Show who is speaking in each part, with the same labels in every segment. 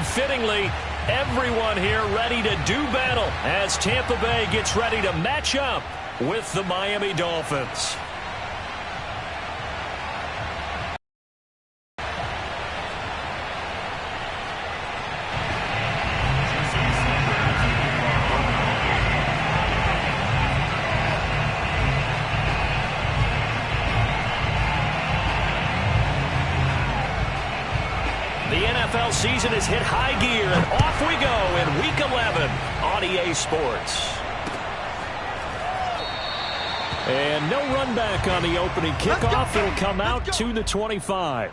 Speaker 1: And fittingly, everyone here ready to do battle as Tampa Bay gets ready to match up with the Miami Dolphins. The NFL season has hit high gear, and off we go in Week 11 on EA Sports. And no run back on the opening kickoff. It'll come out to the 25.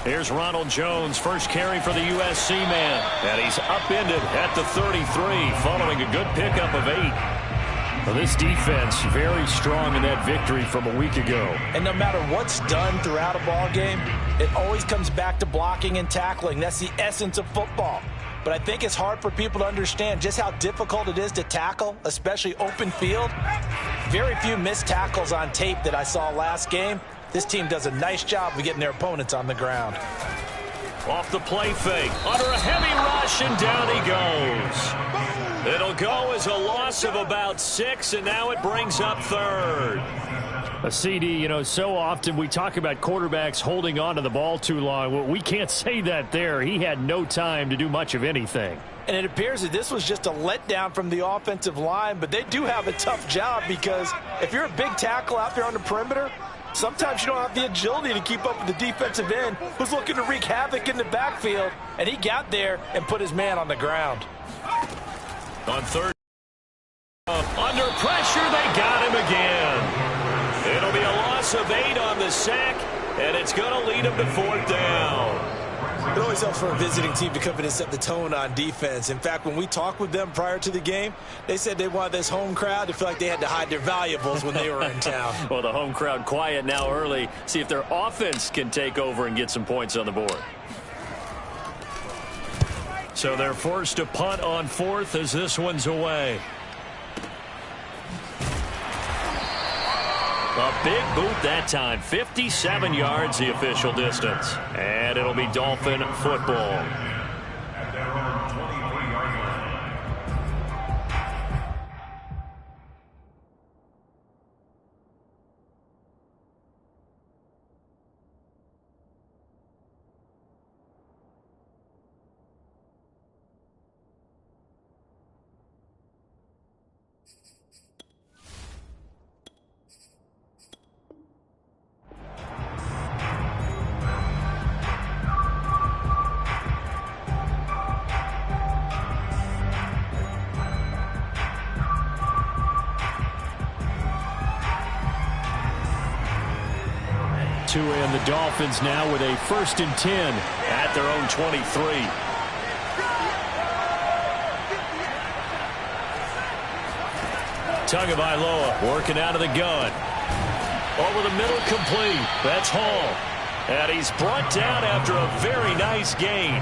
Speaker 1: Here's Ronald Jones, first carry for the USC man. And he's upended at the 33 following a good pickup of 8. Well, this defense very strong in that victory from a week ago.
Speaker 2: And no matter what's done throughout a ball game, it always comes back to blocking and tackling. That's the essence of football. But I think it's hard for people to understand just how difficult it is to tackle, especially open field. Very few missed tackles on tape that I saw last game. This team does a nice job of getting their opponents on the ground.
Speaker 1: Off the play fake, under a heavy rush, and down he goes. It'll go as a loss of about 6, and now it brings up third.
Speaker 3: A CD, you know, so often we talk about quarterbacks holding on to the ball too long. Well, we can't say that there. He had no time to do much of anything.
Speaker 2: And it appears that this was just a letdown from the offensive line, but they do have a tough job because if you're a big tackle out there on the perimeter, sometimes you don't have the agility to keep up with the defensive end who's looking to wreak havoc in the backfield, and he got there and put his man on the ground.
Speaker 1: On third, under pressure, they got him again. It'll be a loss of 8 on the sack, and it's going to lead him to 4th down.
Speaker 2: It always helps for a visiting team to come in and set the tone on defense. In fact, when we talked with them prior to the game, they said they wanted this home crowd to feel like they had to hide their valuables when they were in town.
Speaker 1: Well, the home crowd quiet now early. See if their offense can take over and get some points on the board. So they're forced to punt on 4th as this one's away. A big boot that time. 57 yards the official distance. And it'll be Dolphin football. And the Dolphins now with a 1st and 10 at their own 23. Tagovailoa working out of the gun. Over the middle, complete. That's Hall. And he's brought down after a very nice gain.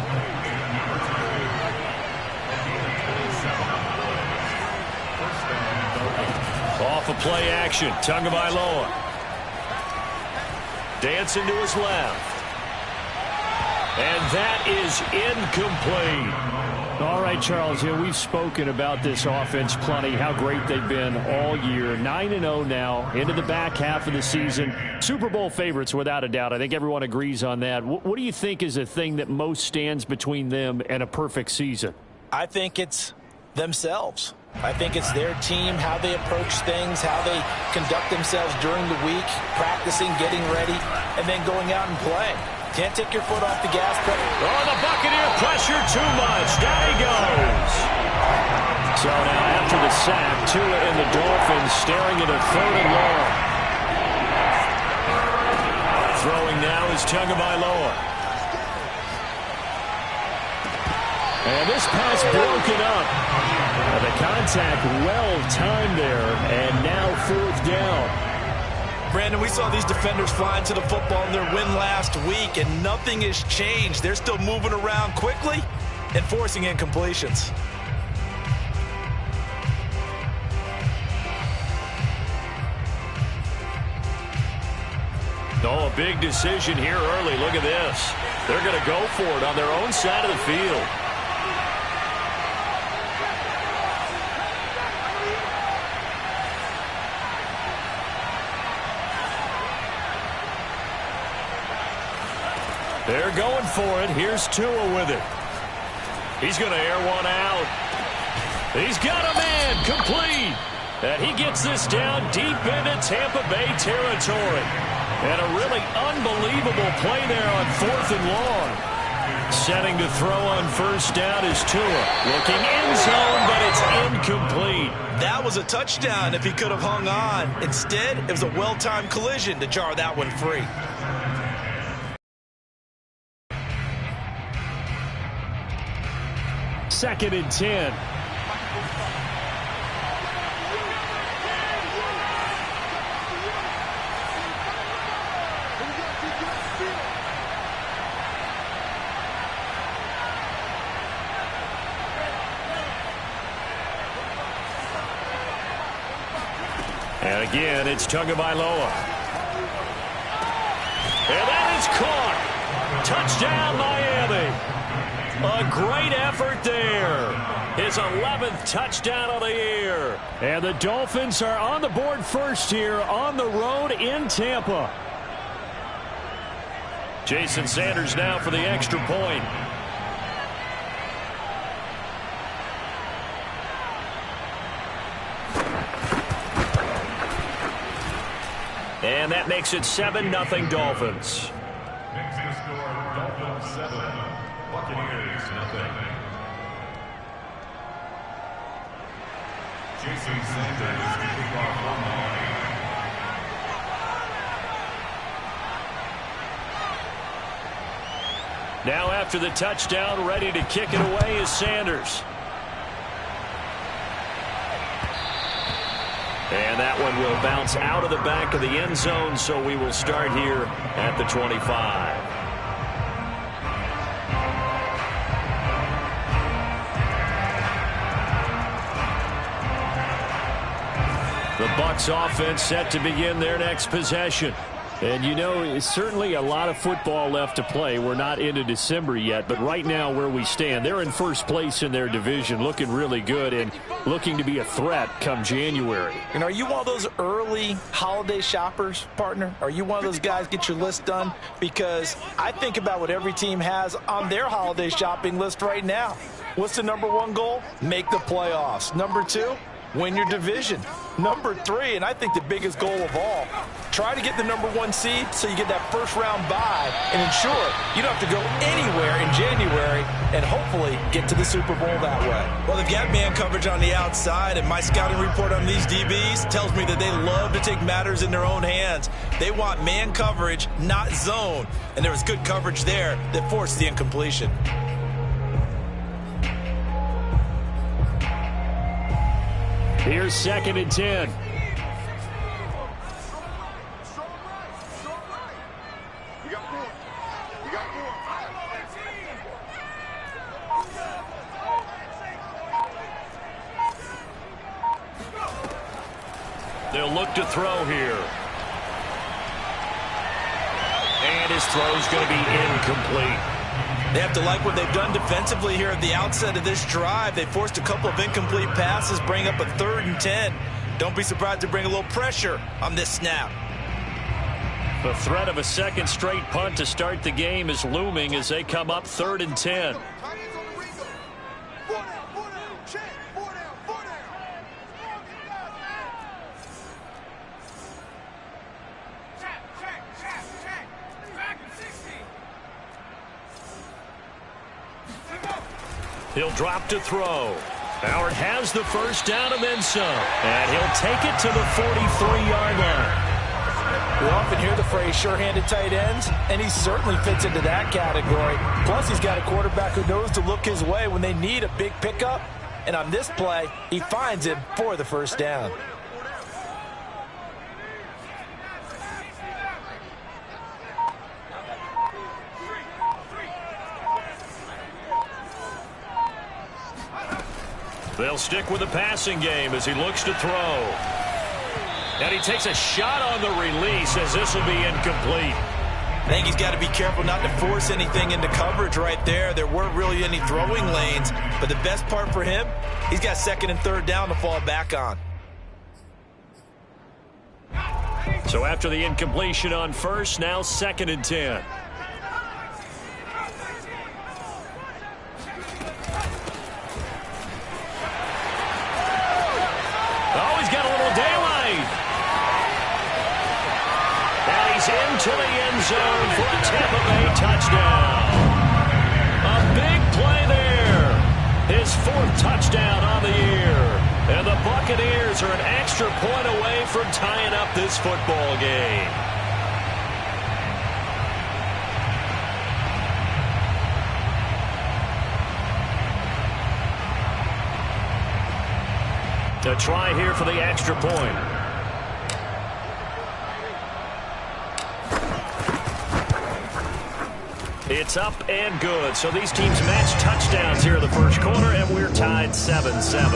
Speaker 1: Off of play action, Tagovailoa. Dancing to his left. And that is incomplete.
Speaker 3: All right, Charles, we've spoken about this offense plenty, how great they've been all year. 9-0 now, into the back half of the season. Super Bowl favorites, without a doubt. I think everyone agrees on that. What do you think is the thing that most stands between them and a perfect season?
Speaker 2: I think it's themselves. I think it's their team, how they approach things, how they conduct themselves during the week, practicing, getting ready, and then going out and playing. Can't take your foot off the gas pedal.
Speaker 1: Oh, the Buccaneer pressure too much. Down he goes. So now after the sack, Tua and the Dolphins staring at a 3rd and long. now is Tagovailoa. And this pass broken up. And the contact well-timed there, and now 4th down.
Speaker 2: Brandon, we saw these defenders flying to the football in their win last week, and nothing has changed. They're still moving around quickly and forcing incompletions.
Speaker 1: Oh, a big decision here early. Look at this. They're going to go for it on their own side of the field. They're going for it. Here's Tua with it. He's going to air one out. He's got a man complete. And he gets this down deep into Tampa Bay territory. And a really unbelievable play there on 4th and long. Setting to throw on 1st down is Tua. Looking end zone, but it's incomplete.
Speaker 2: That was a touchdown if he could have hung on. Instead, it was a well-timed collision to jar that one free.
Speaker 3: Second and 10.
Speaker 1: And again, it's Tagovailoa. And that is caught. Touchdown, Miami. A great effort there. His 11th touchdown of the year.
Speaker 3: And the Dolphins are on the board first here on the road in Tampa.
Speaker 1: Jason Sanders now for the extra point. And that makes it 7-0 Dolphins.
Speaker 4: Next to score, Dolphins 7, Buccaneers 0. Jason Sanders, kickoff on the line.
Speaker 1: Now after the touchdown, ready to kick it away is Sanders. And that one will bounce out of the back of the end zone, so we will start here at the 25. The Bucs offense set to begin their next possession.
Speaker 3: And, you know, it's certainly a lot of football left to play. We're not into December yet, but right now where we stand, they're in first place in their division, looking really good and looking to be a threat come January.
Speaker 2: And are you one of those early holiday shoppers, partner? Are you one of those guys get your list done? Because I think about what every team has on their holiday shopping list right now. What's the #1 goal? Make the playoffs. #2, win your division. #3, and I think the biggest goal of all, try to get the #1 seed so you get that first-round bye and ensure you don't have to go anywhere in January and hopefully get to the Super Bowl that way. Well, they've got man coverage on the outside, and my scouting report on these DBs tells me that they love to take matters in their own hands. They want man coverage, not zone, and there was good coverage there that forced the incompletion.
Speaker 3: Here's 2nd and 10.
Speaker 1: They'll look to throw here. And his throw's going to be incomplete.
Speaker 2: They have to like what they've done defensively here at the outset of this drive. They forced a couple of incomplete passes, bring up a 3rd and 10. Don't be surprised to bring a little pressure on this snap.
Speaker 1: The threat of a second straight punt to start the game is looming as they come up 3rd and 10. He'll drop to throw. Howard has the first down and then some. And he'll take it to the 43-yard line.
Speaker 2: We often hear the phrase sure-handed tight ends, and he certainly fits into that category. Plus, he's got a quarterback who knows to look his way when they need a big pickup. And on this play, he finds him for the first down.
Speaker 1: They'll stick with the passing game as he looks to throw. And he takes a shot on the release as this will be incomplete.
Speaker 2: I think he's got to be careful not to force anything into coverage right there. There weren't really any throwing lanes, but the best part for him, he's got second and third down to fall back on.
Speaker 1: So after the incompletion on first, now 2nd and 10. Oh, he's got a little daylight. And he's into the end zone for a Tampa Bay touchdown. A big play there. His 4th touchdown on the year. And the Buccaneers are an extra point away from tying up this football game. A try here for the extra point. It's up and good. So these teams match touchdowns here in the first quarter, and we're tied 7-7.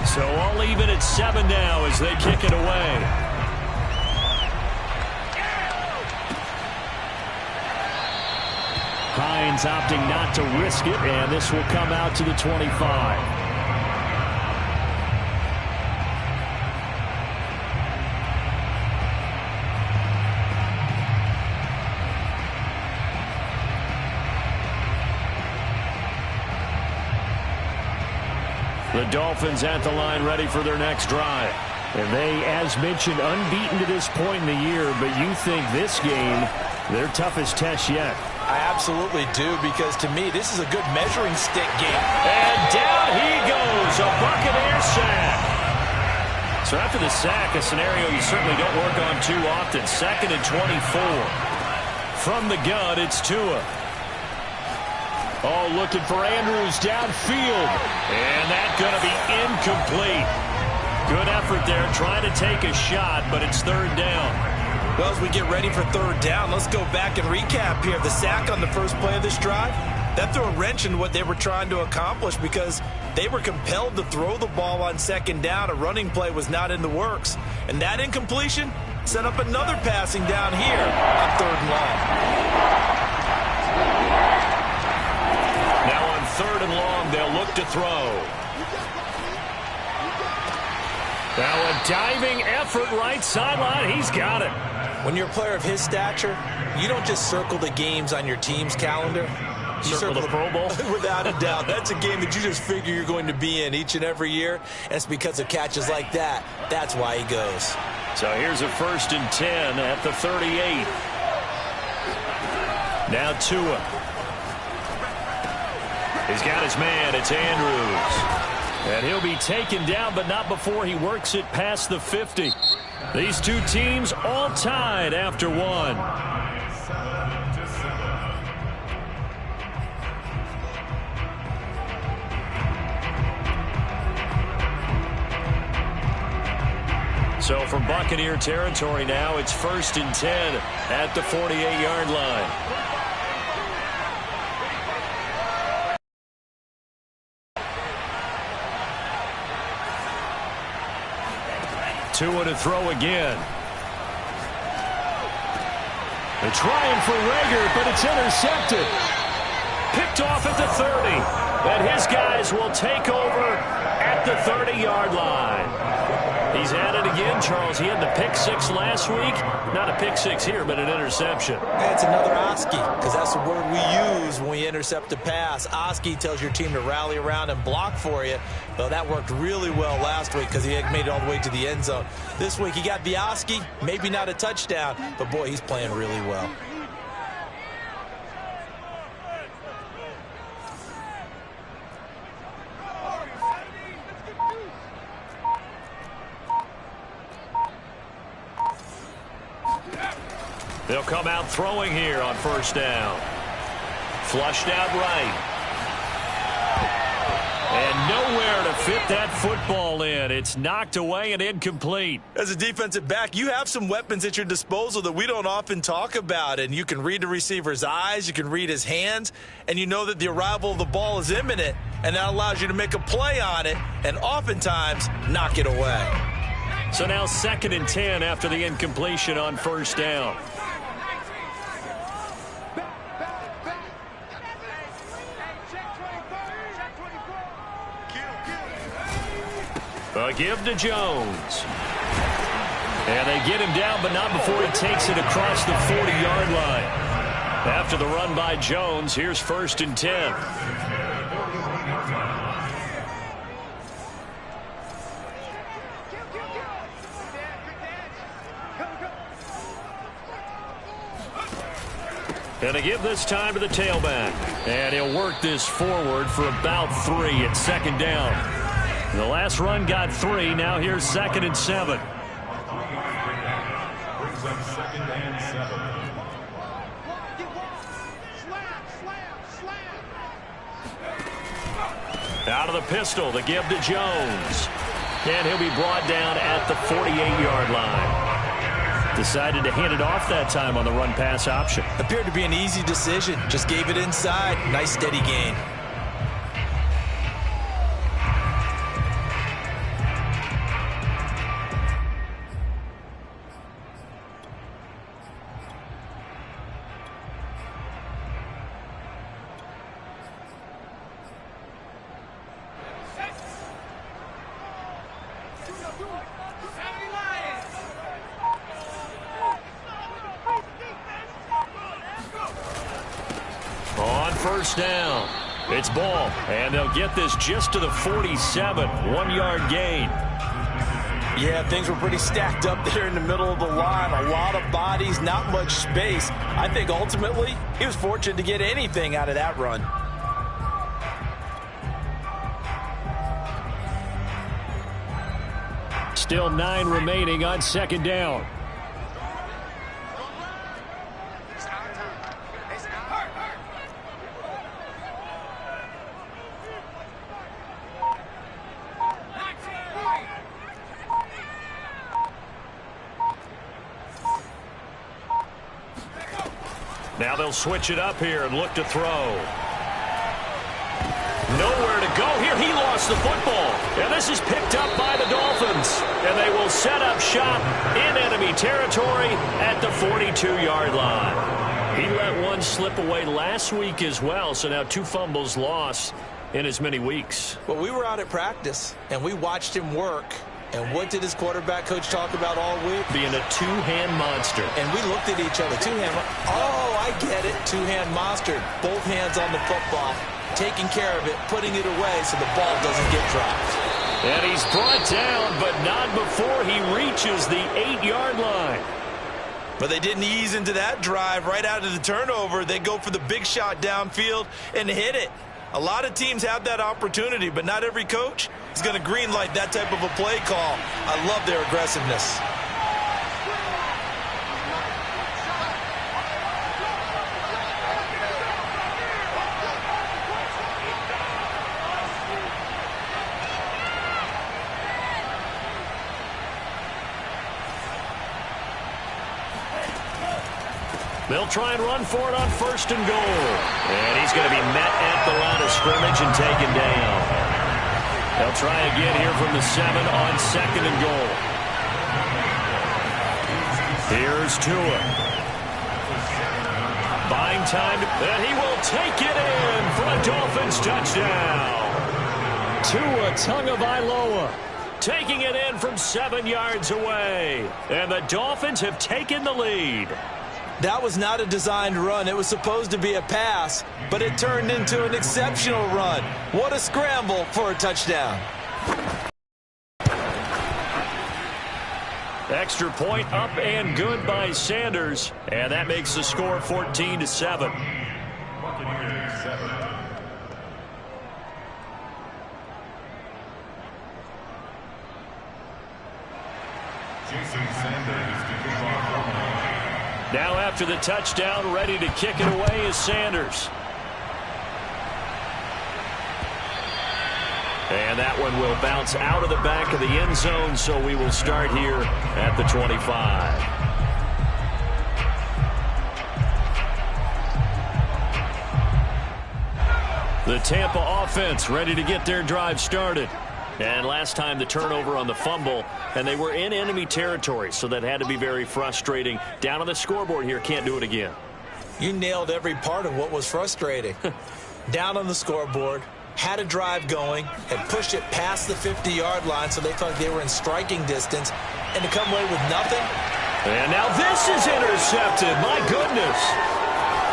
Speaker 1: So all even at 7 now as they kick it away. Hines opting not to risk it, and this will come out to the 25. The Dolphins at the line ready for their next drive. And they, as mentioned, unbeaten to this point in the year, but you think this game, their toughest test yet.
Speaker 2: I absolutely do, because to me, this is a good measuring stick game.
Speaker 1: And down he goes, a Buccaneer sack. So after the sack, a scenario you certainly don't work on too often. 2nd and 24. From the gun, it's Tua. Oh, looking for Andrews downfield. And that's going to be incomplete. Good effort there, trying to take a shot, but it's 3rd down.
Speaker 2: Well, as we get ready for 3rd down, let's go back and recap here. The sack on the first play of this drive, that threw a wrench in what they were trying to accomplish because they were compelled to throw the ball on 2nd down. A running play was not in the works. And that incompletion set up another passing down here on 3rd and long.
Speaker 1: Now on 3rd and long, they'll look to throw. Now a diving effort right sideline. He's got it.
Speaker 2: When you're a player of his stature, you don't just circle the games on your team's calendar. You
Speaker 1: circle the Pro Bowl?
Speaker 2: Without a doubt. That's a game that you just figure you're going to be in each and every year. And it's because of catches like that. That's why he goes.
Speaker 1: So here's a 1st and 10 at the 38. Now Tua. He's got his man. It's Andrews. And he'll be taken down, but not before he works it past the 50. These two teams all tied after 1. So from Buccaneer territory now, it's 1st and 10 at the 48-yard line. Tua to throw again. They're trying for Rager, but it's intercepted. Picked off at the 30. And his guys will take over at the 30-yard line. He's at it again, Charles. He had the pick 6 last week. Not a pick 6 here, but an interception.
Speaker 2: It's another Oski, because that's the word we use when we intercept a pass. Oski tells your team to rally around and block for you. Well, that worked really well last week because he had made it all the way to the end zone. This week he got the Oski, maybe not a touchdown, but boy, he's playing really well.
Speaker 1: They'll come out throwing here on first down. Flushed out right. And nowhere to fit that football in. It's knocked away and incomplete.
Speaker 2: As a defensive back, you have some weapons at your disposal that we don't often talk about. And you can read the receiver's eyes, you can read his hands, and you know that the arrival of the ball is imminent, and that allows you to make a play on it and oftentimes knock it away.
Speaker 1: So now 2nd and 10 after the incompletion on first down. A give to Jones. And they get him down, but not before he takes it across the 40-yard line. After the run by Jones, here's 1st and 10. And a give this time to the tailback. And he'll work this forward for about 3 at 2nd down. The last run got 3. Now here's 2nd and 7.
Speaker 4: Brings up 2nd and 7.
Speaker 1: Out of the pistol, the give to Jones. And he'll be brought down at the 48-yard line. Decided to hand it off that time on the run-pass option.
Speaker 2: Appeared to be an easy decision. Just gave it inside. Nice steady gain.
Speaker 1: On first down, it's ball, and they'll get this just to the 47, 1-yard gain.
Speaker 2: Yeah, things were pretty stacked up there in the middle of the line. A lot of bodies, not much space. I think ultimately he was fortunate to get anything out of that run.
Speaker 3: Still 9 remaining on 2nd down.
Speaker 1: Now they'll switch it up here and look to throw. Nowhere to go here. He lost the football. And this is picked up by the Dolphins. And they will set up shop in enemy territory at the 42-yard line. He let one slip away last week as well, so now 2 fumbles lost in as many weeks.
Speaker 2: Well, we were out at practice, and we watched him work. And what did his quarterback coach talk about all week?
Speaker 1: Being a two-hand monster.
Speaker 2: And we looked at each other. Two-hand. Oh, I get it. Two-hand monster. Both hands on the football, taking care of it, putting it away so the ball doesn't get dropped.
Speaker 1: And he's brought down, but not before he reaches the 8-yard line.
Speaker 2: But they didn't ease into that drive right out of the turnover. They go for the big shot downfield and hit it. A lot of teams have that opportunity, but not every coach is going to greenlight that type of a play call. I love their aggressiveness.
Speaker 1: They'll try and run for it on 1st and goal. And he's going to be met at the line of scrimmage and taken down. They'll try again here from the 7 on 2nd and goal. Here's Tua. Buying time, and he will take it in for a Dolphins touchdown.
Speaker 3: Tua Tagovailoa
Speaker 1: Taking it in from 7 yards away. And the Dolphins have taken the lead.
Speaker 2: That was not a designed run. It was supposed to be a pass, but it turned into an exceptional run. What a scramble for a touchdown.
Speaker 1: Extra point up and good by Sanders. And that makes the score 14-7.
Speaker 4: Buccaneers 7. Jason Sanders to kick off.
Speaker 1: Now after the touchdown, ready to kick it away is Sanders. And that one will bounce out of the back of the end zone, so we will start here at the 25. The Tampa offense ready to get their drive started. And last time the turnover on the fumble, and they were in enemy territory, so that had to be very frustrating. Down on the scoreboard here, can't do it again.
Speaker 2: You nailed every part of what was frustrating. Down on the scoreboard, had a drive going, had pushed it past the 50-yard line so they thought they were in striking distance, and to come away with nothing.
Speaker 1: And now this is intercepted. My goodness.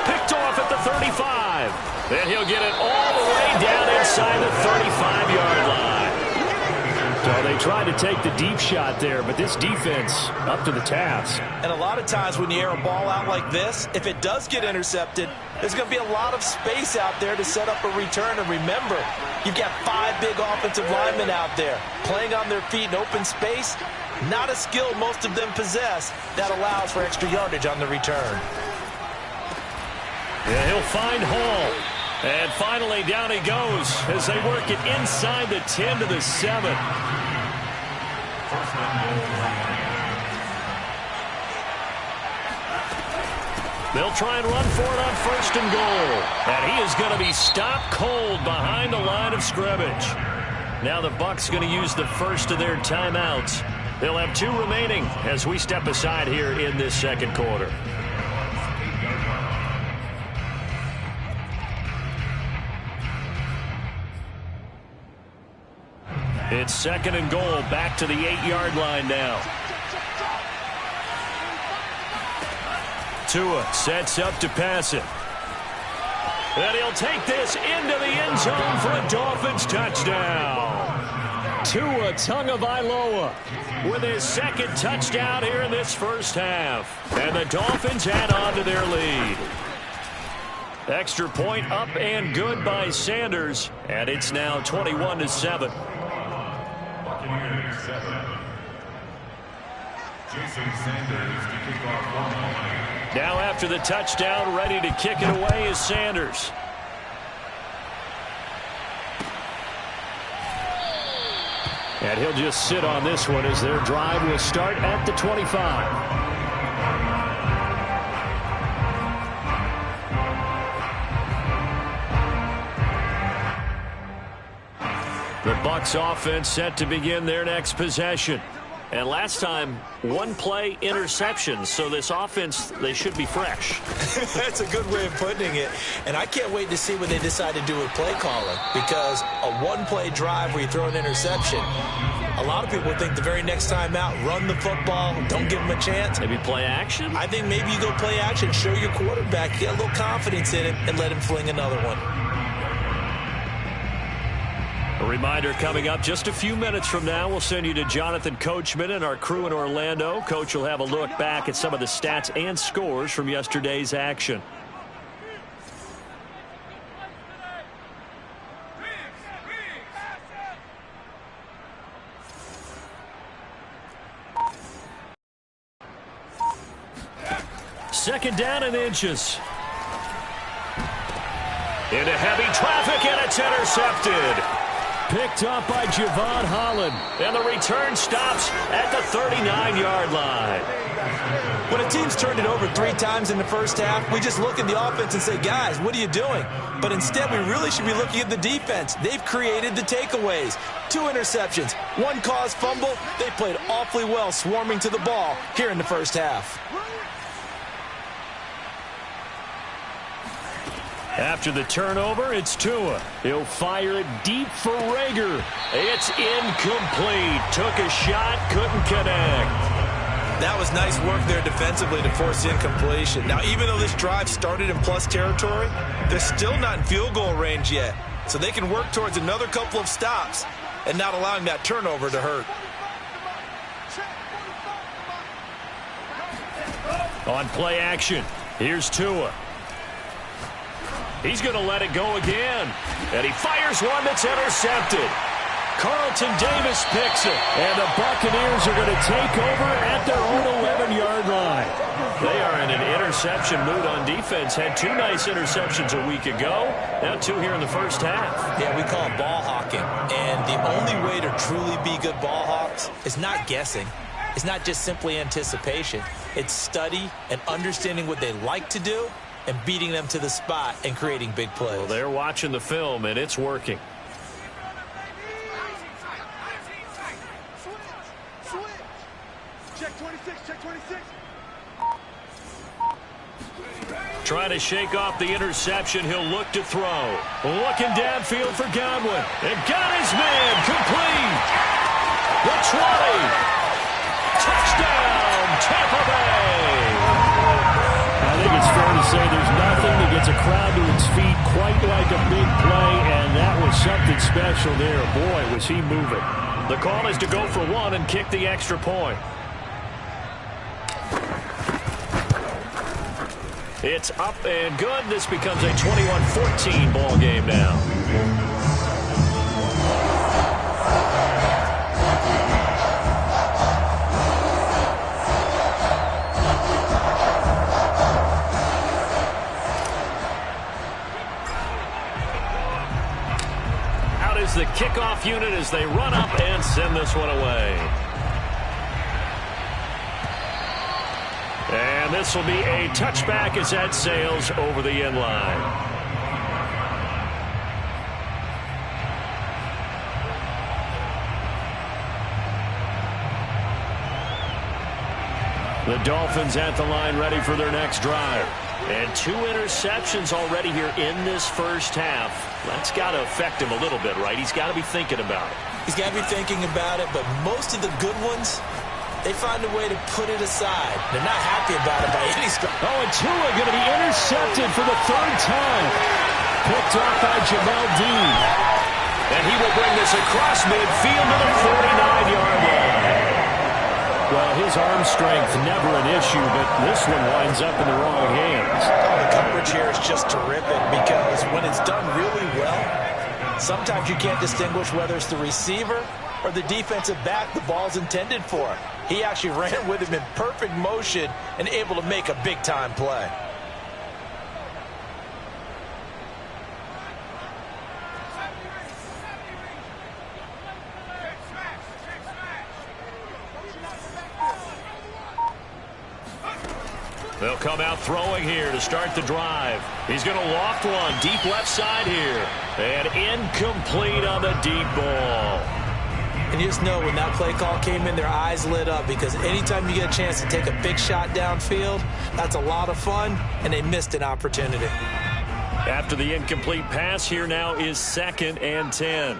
Speaker 1: Picked off at the 35. Then he'll get it all the way down inside the 35-yard line.
Speaker 3: So they tried to take the deep shot there, but this defense up to the task.
Speaker 2: And a lot of times when you air a ball out like this, if it does get intercepted, there's going to be a lot of space out there to set up a return. And remember, you've got 5 big offensive linemen out there playing on their feet in open space. Not a skill most of them possess that allows for extra yardage on the return.
Speaker 1: Yeah, he'll find Hall. And finally, down he goes as they work it inside the 10 to the 7. They'll try and run for it on 1st and goal. And he is going to be stopped cold behind the line of scrimmage. Now the Bucs going to use the first of their timeouts. They'll have 2 remaining as we step aside here in this second quarter. It's 2nd and goal, back to the 8-yard line now. Tua sets up to pass it. And he'll take this into the end zone for a Dolphins touchdown. Tua Tagovailoa with his 2nd touchdown here in this first half. And the Dolphins add on to their lead. Extra point up and good by Sanders. And it's now 21-7. Now after the touchdown, ready to kick it away is Sanders. And he'll just sit on this one as their drive will start at the 25. The Bucs offense set to begin their next possession. And last time, 1-play interception. So this offense, they should be fresh.
Speaker 2: That's a good way of putting it. And I can't wait to see what they decide to do with play calling. Because a 1-play drive where you throw an interception, a lot of people think the very next time out, run the football, don't give them a chance.
Speaker 1: Maybe play action?
Speaker 2: I think maybe you go play action, show your quarterback, get a little confidence in him, and let him fling another one.
Speaker 1: A reminder coming up just a few minutes from now, we'll send you to Jonathan Coachman and our crew in Orlando. Coach will have a look back at some of the stats and scores from yesterday's action. Second down and inches. Into heavy traffic, and it's intercepted. Picked up by Javon Holland. And the return stops at the 39-yard line.
Speaker 2: When a team's turned it over 3 times in the first half, we just look at the offense and say, guys, what are you doing? But instead, we really should be looking at the defense. They've created the takeaways. 2 interceptions, 1 caused fumble. They played awfully well swarming to the ball here in the first half.
Speaker 1: After the turnover, it's Tua. He'll fire it deep for Rager. It's incomplete. Took a shot, couldn't connect.
Speaker 2: That was nice work there defensively to force the incompletion. Now, even though this drive started in plus territory, they're still not in field goal range yet. So they can work towards another couple of stops and not allowing that turnover to hurt.
Speaker 1: On play action, here's Tua. He's going to let it go again. And he fires one that's intercepted.
Speaker 3: Carlton Davis picks it. And the Buccaneers are going to take over at their own 11-yard line. They are in an interception mood on defense. Had 2 nice interceptions a week ago. Now 2 here in the first half.
Speaker 2: Yeah, we call it ball hawking. And the only way to truly be good ball hawks is not guessing. It's not just simply anticipation. It's study and understanding what they like to do and beating them to the spot and creating big plays.
Speaker 3: Well, they're watching the film, and it's working.
Speaker 4: Check 26, check 26.
Speaker 3: Trying to shake off the interception. He'll look to throw. Looking downfield for Godwin. And got his man complete. The 20. Touchdown, Tampa Bay. I think it's fair to say there's nothing that gets a crowd to its feet quite like a big play, and that was something special there. Boy, was he moving. The call is to go for 1 and kick the extra point. It's up and good. This becomes a 21-14 ball game now. Out is the kickoff unit as they run up and send this one away. And this will be a touchback as that sails over the end line. The Dolphins at the line ready for their next drive. And 2 interceptions already here in this first half. That's got to affect him a little bit, right? He's got to be thinking about it.
Speaker 2: He's got to be thinking about it, but most of the good ones, they find a way to put it aside. They're not happy about it by any stretch.
Speaker 3: Oh, and Tua going to be intercepted for the 3rd time. Picked off by Jamel Dean. And he will bring this across midfield to the 49-yard line. Well, his arm strength never an issue, but this one winds up in the wrong hands.
Speaker 2: Oh, the coverage here is just terrific because when it's done really well, sometimes you can't distinguish whether it's the receiver or the defensive back the ball's intended for. He actually ran with him in perfect motion and able to make a big-time play.
Speaker 3: They'll come out throwing here to start the drive. He's going to loft one deep left side here. And incomplete on the deep ball.
Speaker 2: And you just know when that play call came in, their eyes lit up because anytime you get a chance to take a big shot downfield, that's a lot of fun, and they missed an opportunity.
Speaker 3: After the incomplete pass, here now is 2nd and 10.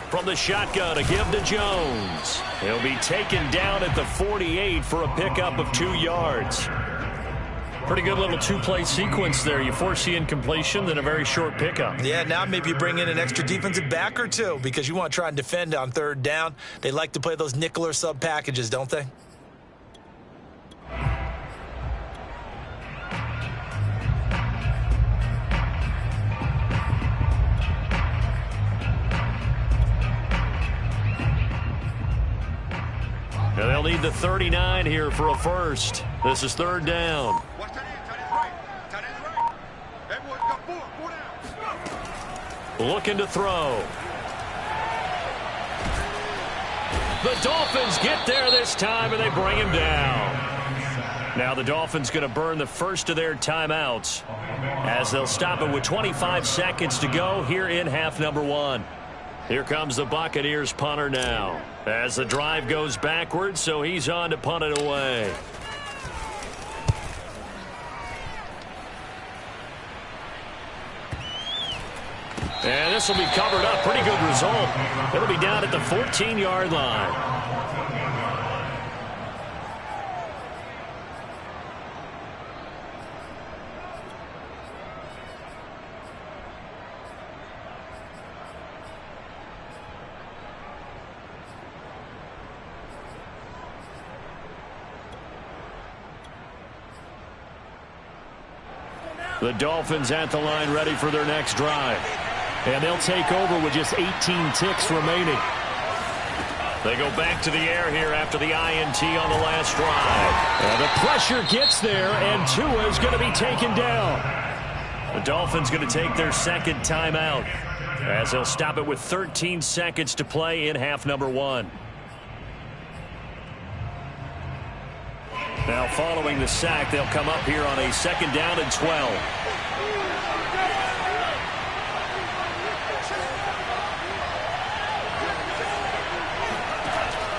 Speaker 3: From the shotgun, a give to Jones. He'll be taken down at the 48 for a pickup of 2 yards. Pretty good little 2-play sequence there. You force the incompletion, then a very short pickup.
Speaker 2: Yeah, now maybe you bring in an extra defensive back or 2 because you want to try and defend on 3rd down. They like to play those nickel or sub packages, don't they?
Speaker 3: And they'll need the 39 here for a first. This is 3rd down. Looking to throw. The Dolphins get there this time, and they bring him down. Now the Dolphins going to burn the first of their timeouts as they'll stop it with 25 seconds to go here in half number 1. Here comes the Buccaneers punter now as the drive goes backwards, so he's on to punt it away. And this will be covered up. Pretty good result. It'll be down at the 14-yard line. The Dolphins at the line ready for their next drive. And they'll take over with just 18 ticks remaining. They go back to the air here after the INT on the last drive. And the pressure gets there, and Tua is going to be taken down. The Dolphins going to take their second timeout as they'll stop it with 13 seconds to play in half number 1. Now following the sack, they'll come up here on a second down and 12.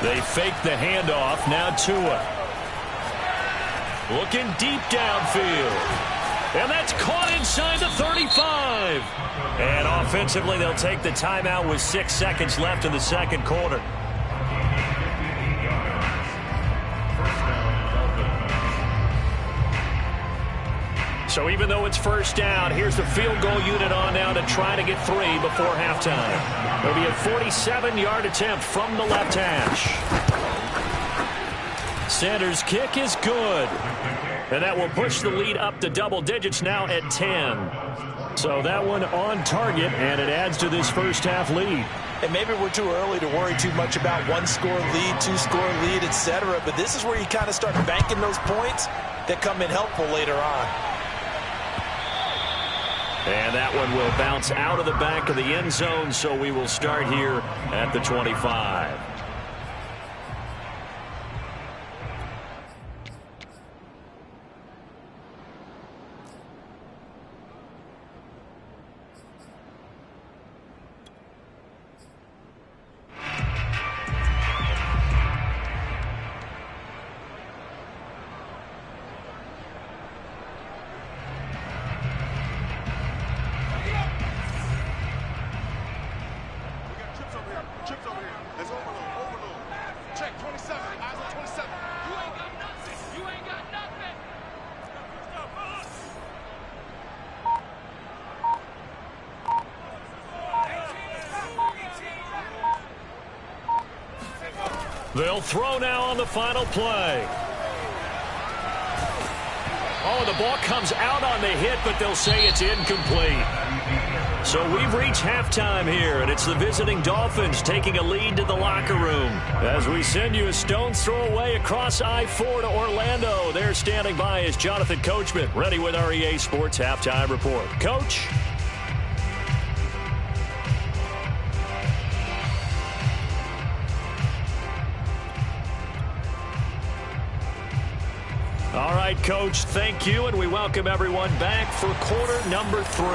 Speaker 3: They fake the handoff. Now Tua. Looking deep downfield. And that's caught inside the 35. And offensively, they'll take the timeout with 6 seconds left in the second quarter. So even though it's first down, here's the field goal unit on now to try to get 3 before halftime. It'll be a 47-yard attempt from the left hash. Sanders' kick is good. And that will push the lead up to double digits now at 10. So that one on target, and it adds to this first half lead.
Speaker 2: And maybe we're too early to worry too much about 1-score lead, 2-score lead, etc. But this is where you kind of start banking those points that come in helpful later on.
Speaker 3: And that one will bounce out of the back of the end zone, so we will start here at the 25. They'll throw now on the final play. Oh, the ball comes out on the hit, but they'll say it's incomplete. So we've reached halftime here, and it's the visiting Dolphins taking a lead to the locker room. As we send you a stone's throw away across I-4 to Orlando. There standing by is Jonathan Coachman, ready with our EA Sports Halftime Report. Coach? All right, Coach, thank you, and we welcome everyone back for quarter number 3.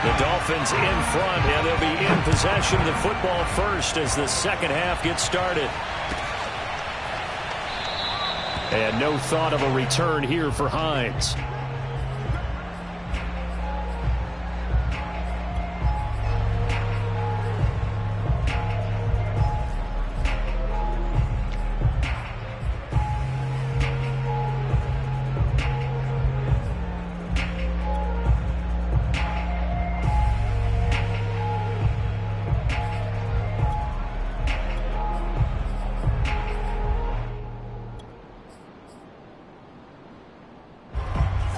Speaker 3: The Dolphins in front, and they'll be in possession of the football first as the second half gets started. And no thought of a return here for Hines.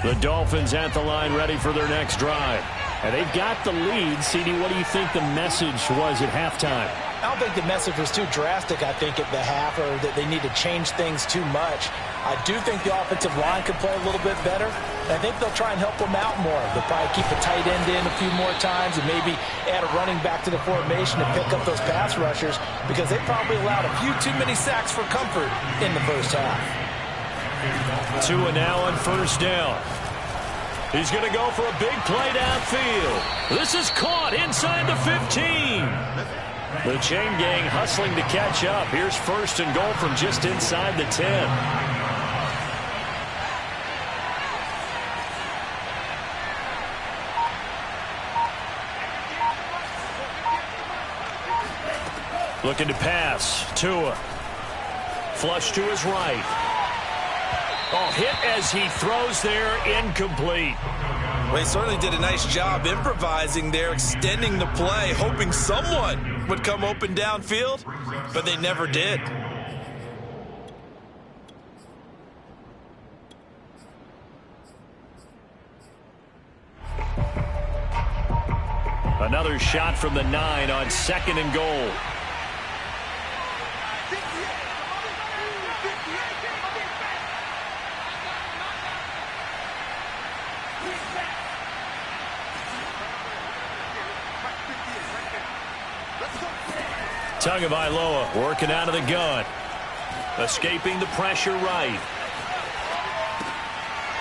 Speaker 3: The Dolphins at the line ready for their next drive. And they've got the lead. CD, what do you think the message was at halftime?
Speaker 2: I don't think the message was too drastic, I think, at the half, or that they need to change things too much. I do think the offensive line could play a little bit better. And I think they'll try and help them out more. They'll probably keep a tight end in a few more times and maybe add a running back to the formation to pick up those pass rushers, because they probably allowed a few too many sacks for comfort in the first half.
Speaker 3: Tua now on first down. He's going to go for a big play downfield. This is caught inside the 15. The chain gang hustling to catch up. Here's first and goal from just inside the 10. Looking to pass. Tua. Flush to his right. Oh, hit as he throws there, incomplete.
Speaker 2: Well, he certainly did a nice job improvising there, extending the play, hoping someone would come open downfield, but they never did.
Speaker 1: Another shot from the 9 on 2nd and goal. Tagovailoa working out of the gun. Escaping the pressure right.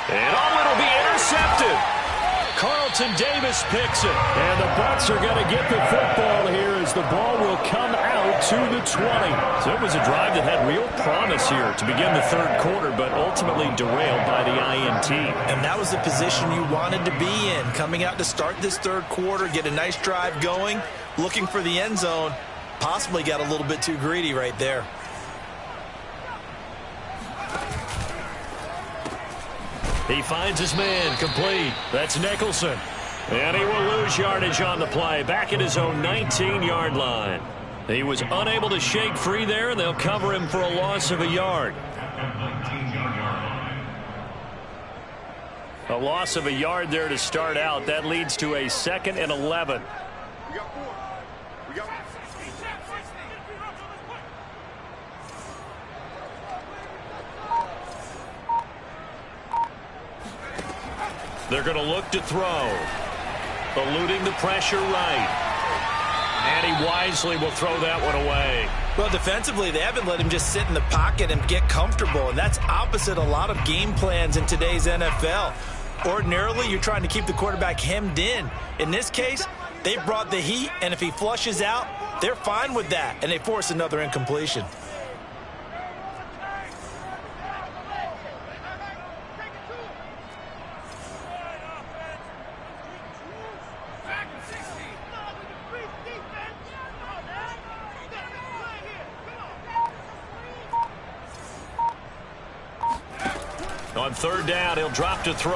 Speaker 1: And it'll be intercepted. Carlton Davis picks it.
Speaker 3: And the Bucs are going to get the football here as the ball will come out to the 20.
Speaker 1: So it was a drive that had real promise here to begin the 3rd quarter, but ultimately derailed by the INT.
Speaker 2: And that was the position you wanted to be in. Coming out to start this 3rd quarter, get a nice drive going, looking for the end zone. Possibly got a little bit too greedy right there.
Speaker 1: He finds his man complete. That's Nicholson. And he will lose yardage on the play. Back at his own 19-yard line. He was unable to shake free there, and they'll cover him for a loss of a yard. A loss of a yard there to start out. That leads to a 2nd and 11. They're going to look to throw. Eluding the pressure right. And he wisely will throw that one away.
Speaker 2: Well, defensively, they haven't let him just sit in the pocket and get comfortable, and that's opposite a lot of game plans in today's NFL. Ordinarily, you're trying to keep the quarterback hemmed in. In this case, they brought the heat, and if he flushes out, they're fine with that, and they force another incompletion.
Speaker 1: On 3rd down, he'll drop to throw.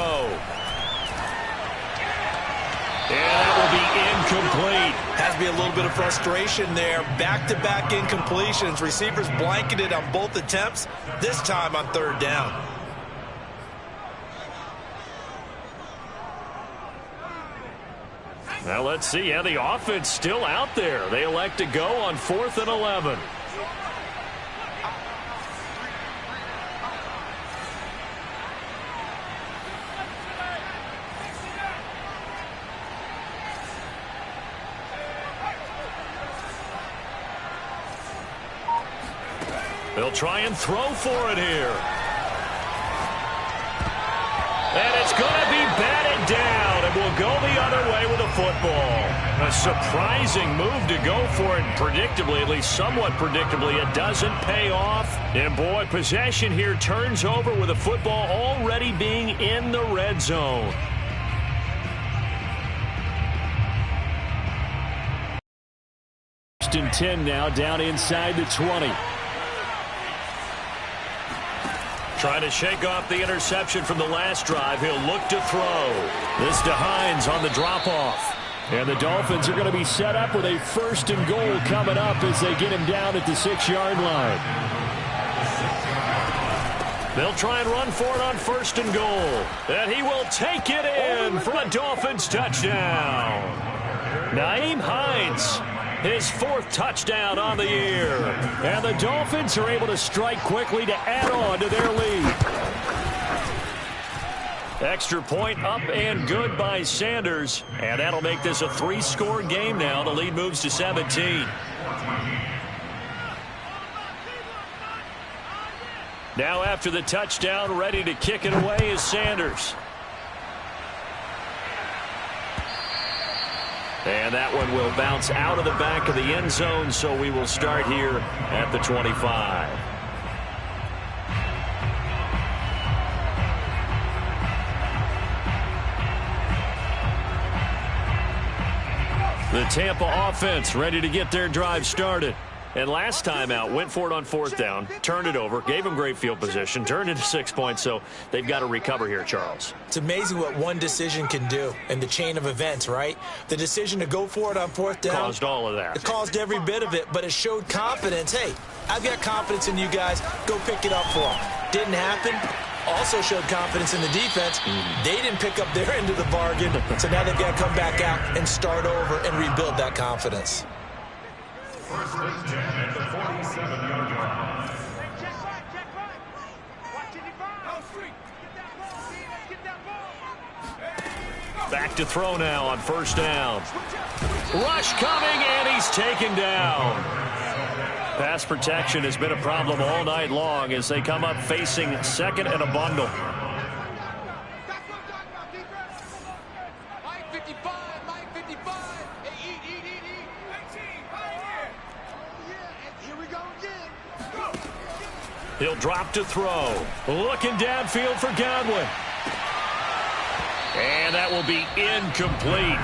Speaker 1: And that will be incomplete.
Speaker 2: Has to be a little bit of frustration there. Back-to-back incompletions. Receivers blanketed on both attempts, this time on 3rd down.
Speaker 1: Now let's see how the offense still out there. They elect to go on 4th and 11. They'll try and throw for it here. And it's going to be batted down, and will go the other way with a football. A surprising move to go for it, predictably, at least somewhat predictably. It doesn't pay off. And, boy, possession here turns over with a football already being in the red zone.
Speaker 3: First and 10 now, down inside the 20.
Speaker 1: Trying to shake off the interception from the last drive. He'll look to throw. This to Hines on the drop-off.
Speaker 3: And the Dolphins are going to be set up with a 1st and goal coming up as they get him down at the 6-yard line.
Speaker 1: They'll try and run for it on 1st and goal. And he will take it in for a Dolphins touchdown. Nyheim Hines, his 4th touchdown on the year.
Speaker 3: And the Dolphins are able to strike quickly to add on to their lead.
Speaker 1: Extra point up and good by Sanders. And that'll make this a 3-score game now. The lead moves to 17. Now after the touchdown, ready to kick it away is Sanders. And that one will bounce out of the back of the end zone, so we will start here at the 25. The Tampa offense ready to get their drive started. And last time out, went for it on 4th down, turned it over, gave them great field position, turned it to 6 points, so they've got to recover here, Charles.
Speaker 2: It's amazing what one decision can do in the chain of events, right? The decision to go for it on 4th down.
Speaker 1: Caused all of that.
Speaker 2: It caused every bit of it, but it showed confidence. Hey, I've got confidence in you guys. Go pick it up for them. Didn't happen. also showed confidence in the defense. They didn't pick up their end of the bargain, so now they've got to come back out and start over and rebuild that confidence.
Speaker 4: First and 10 at the 47-yard line.
Speaker 1: Back to throw now on first down. Rush coming, and he's taken down. Pass protection has been a problem all night long as they come up facing second and a bundle. He'll drop to throw. Looking downfield for Godwin. And that will be incomplete.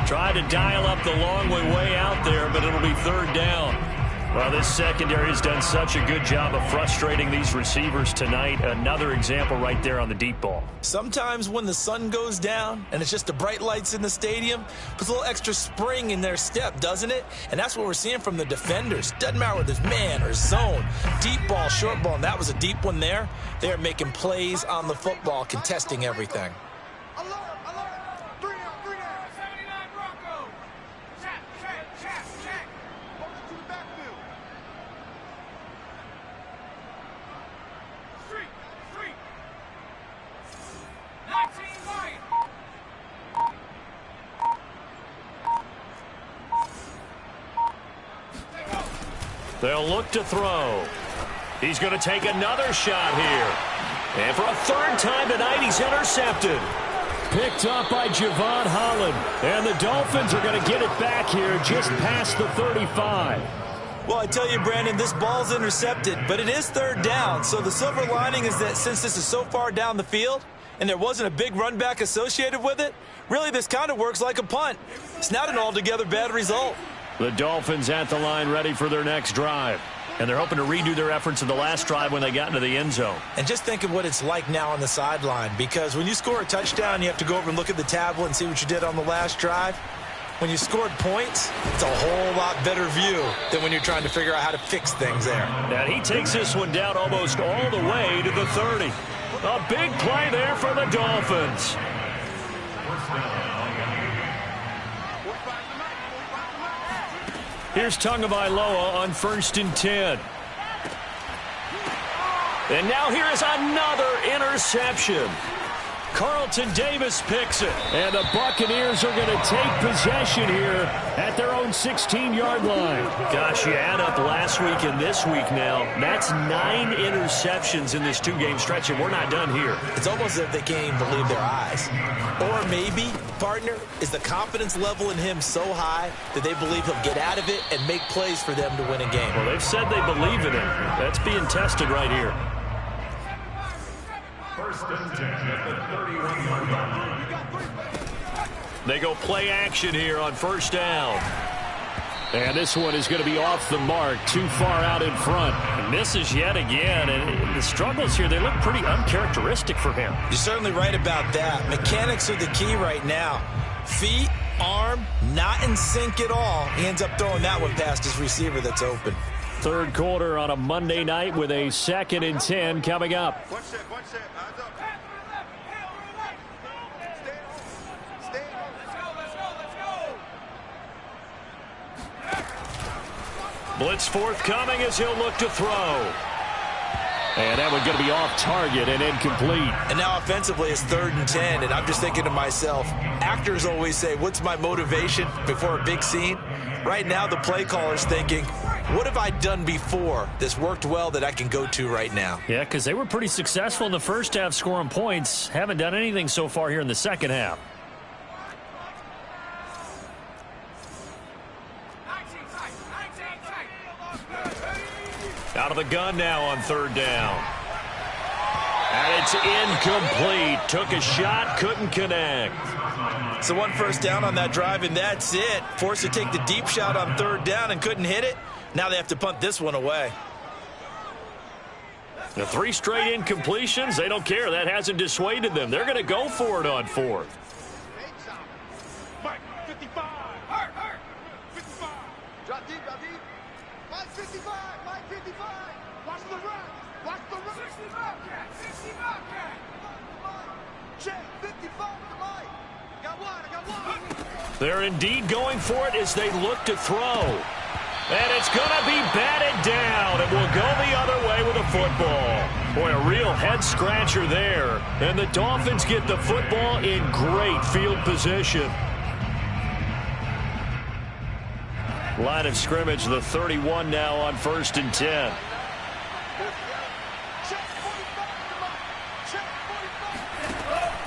Speaker 1: Tried to dial up the long way out there, but it'll be third down. Well, this secondary has done such a good job of frustrating these receivers tonight. Another example right there on the deep ball.
Speaker 2: Sometimes when the sun goes down and it's just the bright lights in the stadium, puts a little extra spring in their step, doesn't it? And that's what we're seeing from the defenders. Doesn't matter whether it's man or zone, deep ball, short ball, and that was a deep one there. They're making plays on the football, contesting everything.
Speaker 1: They'll look to throw. He's going to take another shot here. And for a third time tonight, he's intercepted.
Speaker 3: Picked up by Javon Holland. And the Dolphins are going to get it back here just past the 35.
Speaker 2: Well, I tell you, Brandon, this ball's intercepted, but it is third down. So the silver lining is that since this is so far down the field and there wasn't a big run back associated with it, really this kind of works like a punt. It's not an altogether bad result.
Speaker 1: The Dolphins at the line ready for their next drive. And they're hoping to redo their efforts in the last drive when they got into the end zone.
Speaker 2: And just think of what it's like now on the sideline, because when you score a touchdown, you have to go over and look at the tablet and see what you did on the last drive. When you scored points, it's a whole lot better view than when you're trying to figure out how to fix things there.
Speaker 1: And he takes this one down almost all the way to the 30. A big play there for the Dolphins. Here's Tagovailoa on 1st and 10. And now here is another interception. Carlton Davis picks it.
Speaker 3: And the Buccaneers are going to take possession here at their own 16-yard line.
Speaker 1: Gosh, you add up last week and this week now. That's 9 interceptions in this two-game stretch, and we're not done here.
Speaker 2: It's almost as if they can't even believe their eyes. Or maybe, partner, is the confidence level in him so high that they believe he'll get out of it and make plays for them to win a game.
Speaker 1: Well, they've said they believe in him. That's being tested right here.
Speaker 4: First and 10 at the 31-yard line.
Speaker 1: They go play action here on first down.
Speaker 3: And this one is going to be off the mark, too far out in front.
Speaker 1: And misses yet again. And the struggles here, they look pretty uncharacteristic for him.
Speaker 2: You're certainly right about that. Mechanics are the key right now. Feet, arm, not in sync at all. He ends up throwing that one past his receiver that's open.
Speaker 3: Third quarter on a Monday night with a 2nd and 10 coming up.
Speaker 5: One set, eyes up. Stay. Let's go.
Speaker 1: Blitz forthcoming as he'll look to throw.
Speaker 3: And that one's going to be off target and incomplete.
Speaker 2: And now offensively it's 3rd and 10, and I'm just thinking to myself, actors always say, what's my motivation before a big scene? Right now the play caller's thinking, what have I done before that's worked well that I can go to right now?
Speaker 3: Yeah, because they were pretty successful in the first half scoring points. Haven't done anything so far here in the second half.
Speaker 1: Out of the gun now on 3rd down. And it's incomplete. Took a shot, couldn't connect.
Speaker 2: So 1 first down on that drive, and that's it. Forced to take the deep shot on 3rd down and couldn't hit it. Now they have to punt this one away.
Speaker 1: The 3 straight incompletions, they don't care. That hasn't dissuaded them. They're going to go for it on 4th.
Speaker 5: Mike, 55. Hurt. 55. Drop deep. Mike, 55. Watch the run. 60 Bobcat. Check, 55 to the light. Got one, I got one.
Speaker 1: They're indeed going for it as they look to throw. And it's going to be batted down. It will go the other way with a football. Boy, a real head-scratcher there. And the Dolphins get the football in great field position. Line of scrimmage, the 31 now on 1st and 10.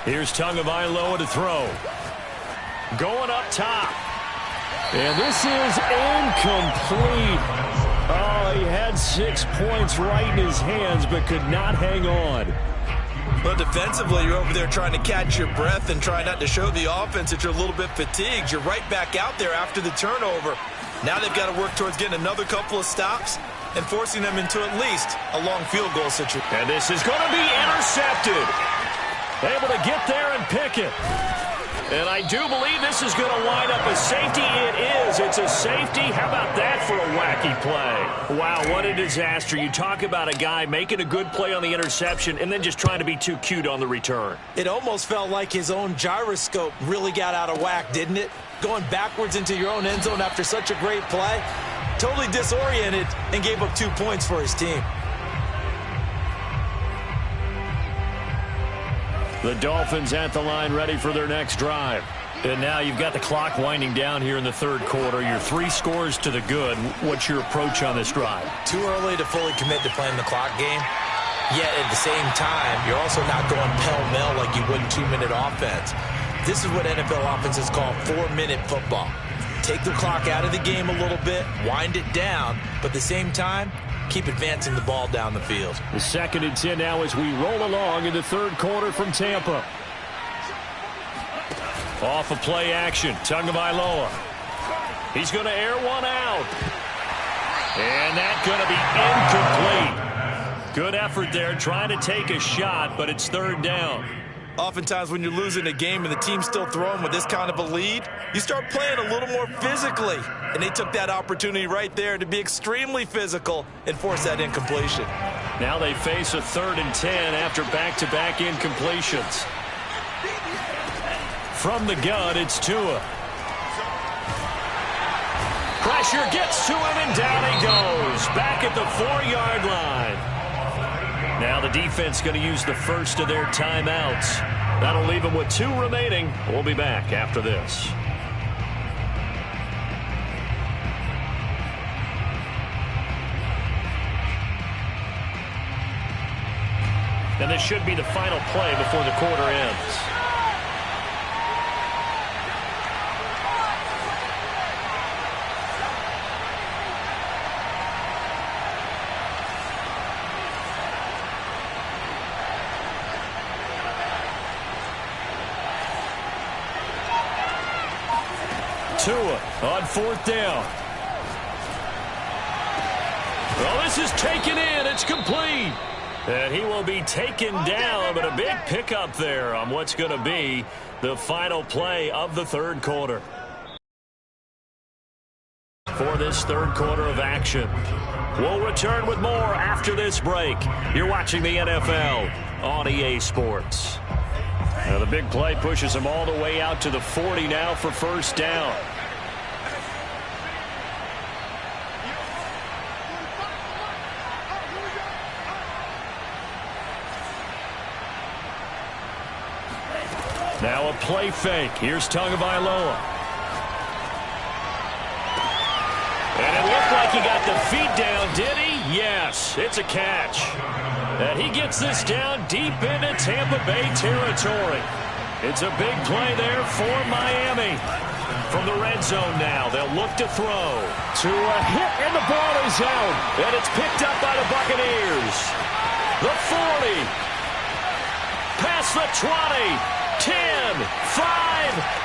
Speaker 1: Here's Tagovailoa to throw. Going up top. And this is incomplete. Oh, he had 6 points right in his hands, but could not hang on.
Speaker 2: But defensively, you're over there trying to catch your breath and try not to show the offense that you're a little bit fatigued. You're right back out there after the turnover. Now they've got to work towards getting another couple of stops and forcing them into at least a long field goal situation.
Speaker 1: And this is going to be intercepted. Able to get there and pick it. And I do believe this is going to wind up a safety. It is. It's a safety. How about that for a wacky play? Wow, what a disaster. You talk about a guy making a good play on the interception and then just trying to be too cute on the return.
Speaker 2: It almost felt like his own gyroscope really got out of whack, didn't it? Going backwards into your own end zone after such a great play. Totally disoriented and gave up 2 points for his team.
Speaker 1: The Dolphins at the line ready for their next drive. And now you've got the clock winding down here in the third quarter. You're 3 scores to the good. What's your approach on this drive?
Speaker 2: Too early to fully commit to playing the clock game. Yet at the same time, you're also not going pell-mell like you would in 2-minute offense. This is what NFL offenses call 4-minute football. Take the clock out of the game a little bit, wind it down, but at the same time, keep advancing the ball down the field.
Speaker 1: The 2nd and 10 now as we roll along in the third quarter from Tampa. Off of play action, Tagovailoa. He's going to air one out. And that's going to be incomplete. Good effort there trying to take a shot, but it's 3rd down.
Speaker 2: Oftentimes when you're losing a game and the team's still throwing with this kind of a lead, you start playing a little more physically. And they took that opportunity right there to be extremely physical and force that incompletion.
Speaker 1: Now they face a 3rd and 10 after back-to-back incompletions. From the gun, it's Tua. Pressure gets to him, and down he goes. Back at the 4-yard line. Now the defense going to use the first of their timeouts. That'll leave them with 2 remaining. We'll be back after this. And this should be the final play before the quarter ends. Tua on 4th down. Well, this is taken in. It's complete. And he will be taken down, but a big pickup there on what's going to be the final play of the third quarter. For this third quarter of action. We'll return with more after this break. You're watching the NFL on EA Sports. Now the big play pushes him all the way out to the 40 now for 1st down. Now a play fake. Here's Tagovailoa. And it looked like he got the feet down, did he? Yes, it's a catch. And he gets this down deep into Tampa Bay territory. It's a big play there for Miami. From the red zone now, they'll look to throw. To a hit, and the ball is out. And it's picked up by the Buccaneers. The 40. Past the 20. 10, 5,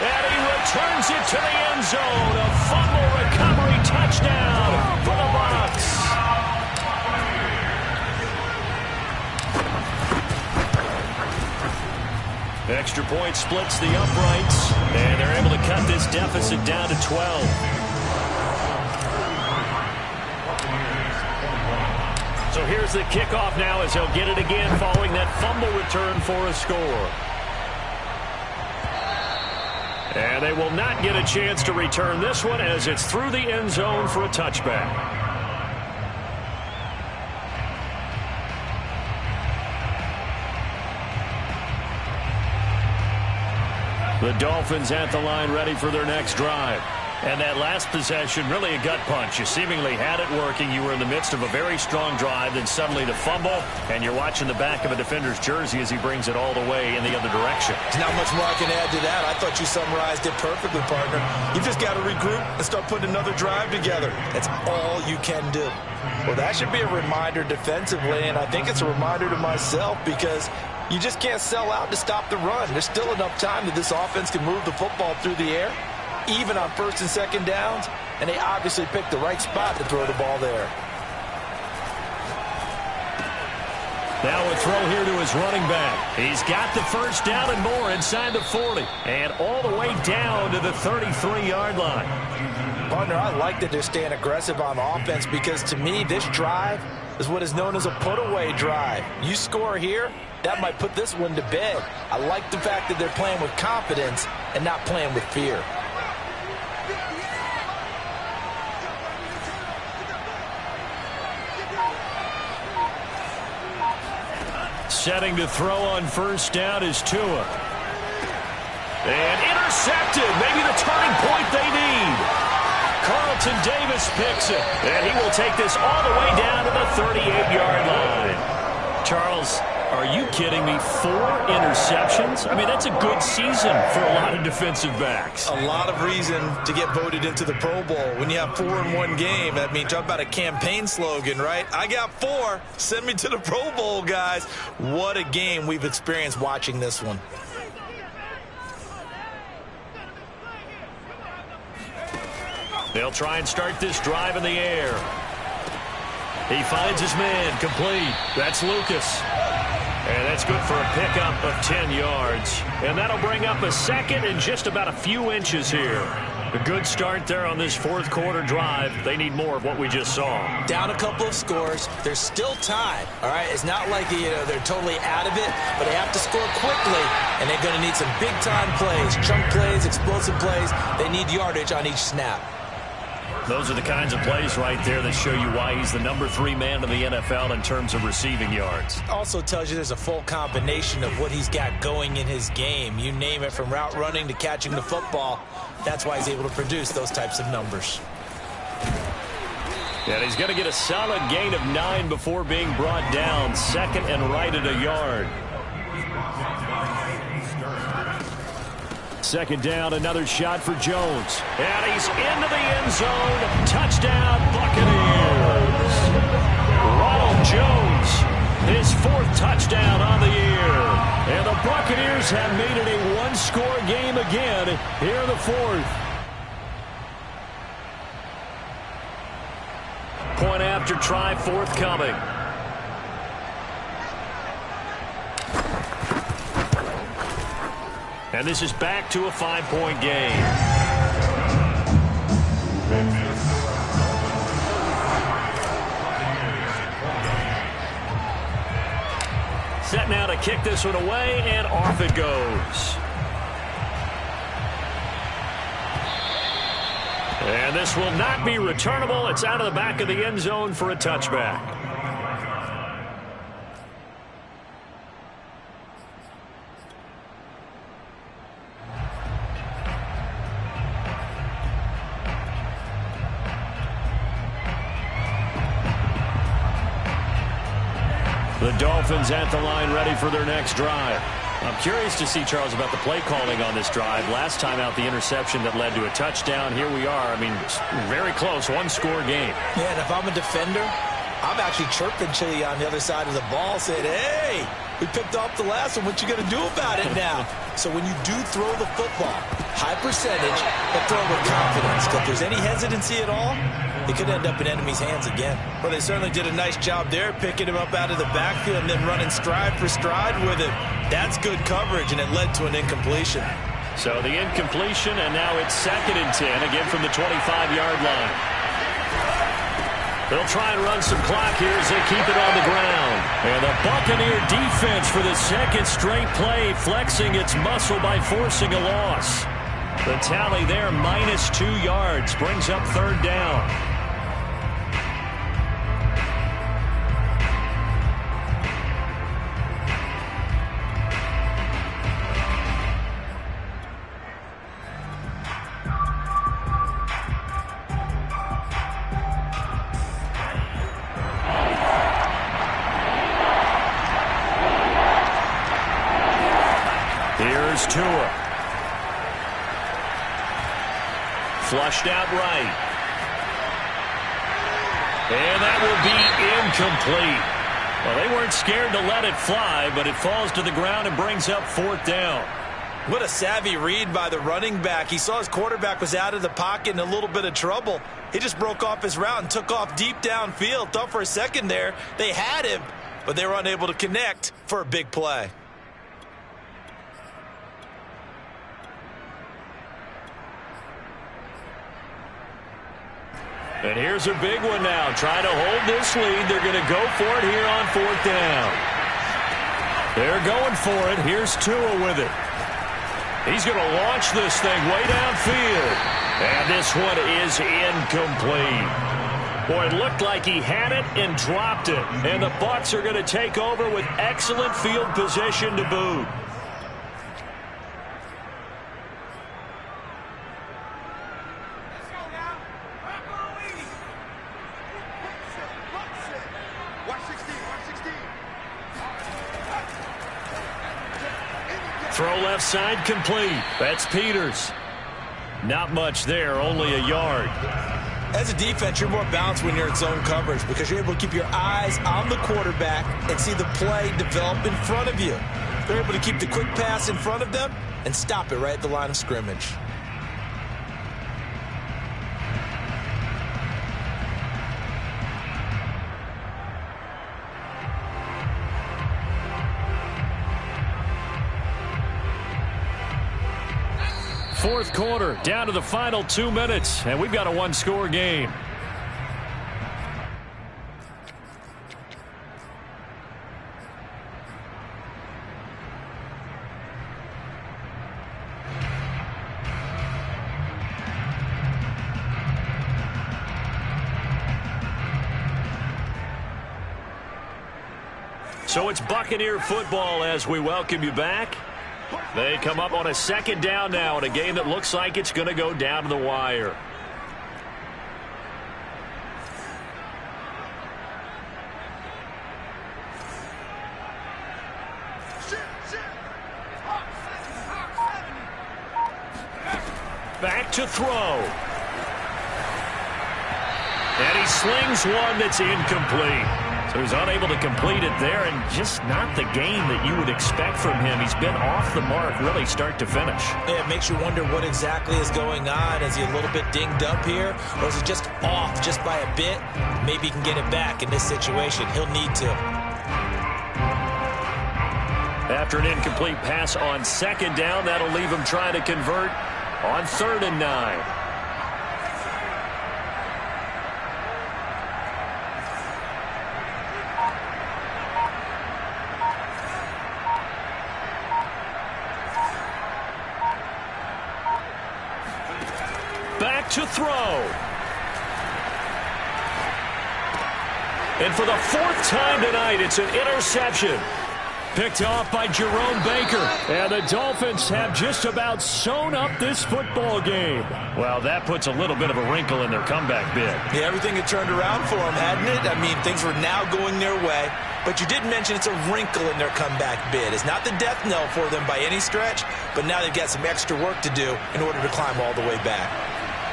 Speaker 1: and he returns it to the end zone. A fumble recovery touchdown for the Bucs. Extra point splits the uprights, and they're able to cut this deficit down to 12. So here's the kickoff now as he'll get it again following that fumble return for a score. And they will not get a chance to return this one as it's through the end zone for a touchback. The Dolphins at the line ready for their next drive. And that last possession, really a gut punch. You seemingly had it working. You were in the midst of a very strong drive, then suddenly the fumble, and you're watching the back of a defender's jersey as he brings it all the way in the other direction.
Speaker 2: There's not much more I can add to that. I thought you summarized it perfectly, partner. You just got to regroup and start putting another drive together. That's all you can do. Well, that should be a reminder defensively, and I think it's a reminder to myself because you just can't sell out to stop the run. There's still enough time that this offense can move the football through the air, even on first and second downs, and they obviously picked the right spot to throw the ball there.
Speaker 1: Now a throw here to his running back. He's got the first down and more inside the 40, and all the way down to the 33-yard line.
Speaker 2: Partner, I like that they're staying aggressive on offense because, to me, this drive is what is known as a put-away drive. You score here, that might put this one to bed. I like the fact that they're playing with confidence and not playing with fear.
Speaker 1: Setting to throw on first down is Tua. And intercepted. Maybe the turning point they need. Carlton Davis picks it. And he will take this all the way down to the 38-yard line. Charles, are you kidding me? 4 interceptions? I mean, that's a good season for a lot of defensive backs.
Speaker 2: A lot of reason to get voted into the Pro Bowl. When you have 4 in one game, I mean, talk about a campaign slogan, right? I got 4. Send me to the Pro Bowl, guys. What a game we've experienced watching this one.
Speaker 1: They'll try and start this drive in the air. He finds his man, complete. That's Lucas. And that's good for a pickup of 10 yards. And that'll bring up a second and just about a few inches here. A good start there on this fourth quarter drive. They need more of what we just saw.
Speaker 2: Down a couple of scores. There's still time. All right, it's not like they're totally out of it, but they have to score quickly, and they're going to need some big-time plays, chunk plays, explosive plays. They need yardage on each snap.
Speaker 1: Those are the kinds of plays right there that show you why he's the number 3 man in the NFL in terms of receiving yards.
Speaker 2: Also tells you there's a full combination of what he's got going in his game. You name it, from route running to catching the football. That's why he's able to produce those types of numbers.
Speaker 1: And he's going to get a solid gain of 9 before being brought down. Second and right at a yard. Second down, another shot for Jones. And he's into the end zone. Touchdown, Buccaneers. Ronald Jones, his 4th touchdown on the year. And the Buccaneers have made it a one-score game again here in the 4th. Point after try forthcoming. And this is back to a 5-point game. Set now to kick this one away, and off it goes. And this will not be returnable. It's out of the back of the end zone for a touchback. The Dolphins at the line ready for their next drive. I'm curious to see, Charles, about the play calling on this drive. Last time out, the interception that led to a touchdown. Here we are. I mean, very close, one-score game.
Speaker 2: Yeah, and if I'm a defender, I'm actually chirping Chili on the other side of the ball, saying, hey, we picked off the last one. What you going to do about it now? So when you do throw the football, high percentage, but throw with confidence. If there's any hesitancy at all, it could end up in enemy's hands again. Well, they certainly did a nice job there, picking him up out of the backfield and then running stride for stride with it. That's good coverage, and it led to an incompletion.
Speaker 1: So the incompletion, and now it's 2nd and 10, again from the 25-yard line. They'll try and run some clock here as they keep it on the ground. And the Buccaneer defense for the 2nd straight play, flexing its muscle by forcing a loss. The tally there, -2 yards, brings up 3rd down. Here's Tua. Flushed out right. And that will be incomplete. Well, they weren't scared to let it fly, but it falls to the ground and brings up 4th down.
Speaker 2: What a savvy read by the running back. He saw his quarterback was out of the pocket in a little bit of trouble. He just broke off his route and took off deep downfield. Thought for a second there they had him, but they were unable to connect for a big play.
Speaker 1: And here's a big one now. Trying to hold this lead. They're going to go for it here on 4th down. They're going for it. Here's Tua with it. He's going to launch this thing way downfield. And this one is incomplete. Boy, it looked like he had it and dropped it. And the Bucs are going to take over with excellent field position to boot. Throw left side complete. That's Peters. Not much there, only a yard.
Speaker 2: As a defense, you're more balanced when you're in zone coverage because you're able to keep your eyes on the quarterback and see the play develop in front of you. They're able to keep the quick pass in front of them and stop it right at the line of scrimmage.
Speaker 3: Fourth quarter, down to the final 2 minutes, and we've got a one-score game. So it's Buccaneer football as we welcome you back. They come up on a 2nd down now in a game that looks like it's going to go down to the wire. Back to throw. And he slings one that's incomplete. So he's unable to complete it there, and just not the game that you would expect from him. He's been off the mark really start to finish.
Speaker 2: Yeah, it makes you wonder what exactly is going on. Is he a little bit dinged up here, or is it just off just by a bit? Maybe he can get it back in this situation. He'll need to.
Speaker 1: After an incomplete pass on 2nd down, that'll leave him trying to convert on 3rd and 9. Back to throw. And for the 4th time tonight, it's an interception. Picked off by Jerome Baker.
Speaker 3: And the Dolphins have just about sewn up this football game.
Speaker 1: Well, that puts a little bit of a wrinkle in their comeback bid.
Speaker 2: Yeah, everything had turned around for them, hadn't it? I mean, things were now going their way. But you did mention it's a wrinkle in their comeback bid. It's not the death knell for them by any stretch, but now they've got some extra work to do in order to climb all the way back.